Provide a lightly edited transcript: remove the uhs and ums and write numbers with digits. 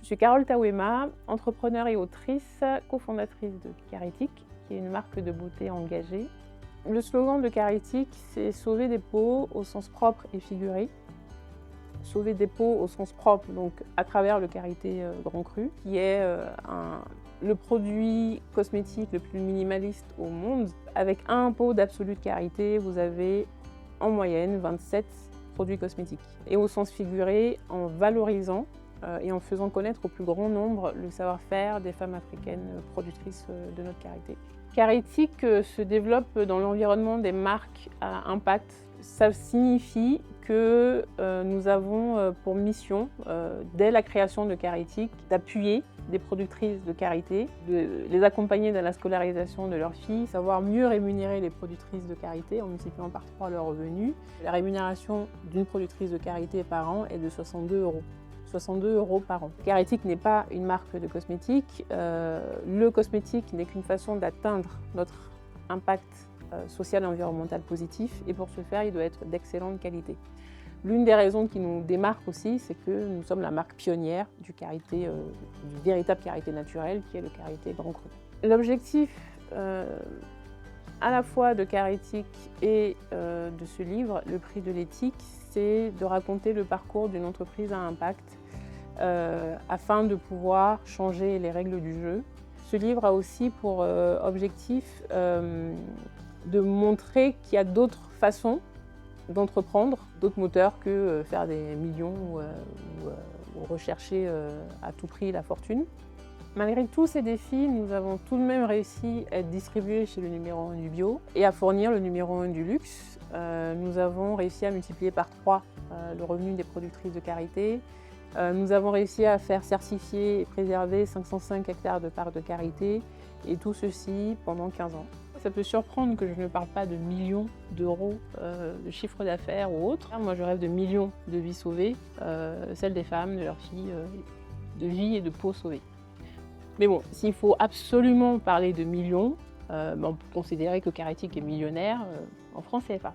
suis Carole Tawema, entrepreneure et autrice, cofondatrice de Caritic, qui est une marque de beauté engagée. Le slogan de Caritic, c'est « Sauver des peaux au sens propre et figuré ». Sauver des peaux au sens propre, donc à travers le Karité Grand Cru, qui est le produit cosmétique le plus minimaliste au monde. Avec un pot d'Absolu de Karité, vous avez en moyenne 27 produits cosmétiques. Et au sens figuré, en valorisant et en faisant connaître au plus grand nombre le savoir-faire des femmes africaines productrices de notre karité. Caritic se développe dans l'environnement des marques à impact. Ça signifie que nous avons pour mission, dès la création de Caritic, d'appuyer des productrices de karité, de les accompagner dans la scolarisation de leurs filles, savoir mieux rémunérer les productrices de karité en multipliant par 3 leurs revenus. La rémunération d'une productrice de karité par an est de 62 €. 62 € par an. Caritic n'est pas une marque de cosmétiques. Le cosmétique n'est qu'une façon d'atteindre notre impact social et environnemental positif, et pour ce faire, il doit être d'excellente qualité. L'une des raisons qui nous démarque aussi, c'est que nous sommes la marque pionnière du karité, du véritable karité naturel, qui est le Karité Grand Cru. L'objectif à la fois de Caritic et de ce livre, Le prix de l'éthique, c'est de raconter le parcours d'une entreprise à impact afin de pouvoir changer les règles du jeu. Ce livre a aussi pour objectif de montrer qu'il y a d'autres façons d'entreprendre, d'autres moteurs que faire des millions ou rechercher à tout prix la fortune. Malgré tous ces défis, nous avons tout de même réussi à être distribués chez le numéro 1 du bio et à fournir le numéro 1 du luxe. Nous avons réussi à multiplier par 3 le revenu des productrices de karité. Nous avons réussi à faire certifier et préserver 505 hectares de parcs de karité, et tout ceci pendant 15 ans. Ça peut surprendre que je ne parle pas de millions d'euros de chiffre d'affaires ou autre. Moi, je rêve de millions de vies sauvées, celles des femmes, de leurs filles, de vie et de peau sauvées. Mais bon, s'il faut absolument parler de millions, on peut considérer que Caritic est millionnaire en francs CFA.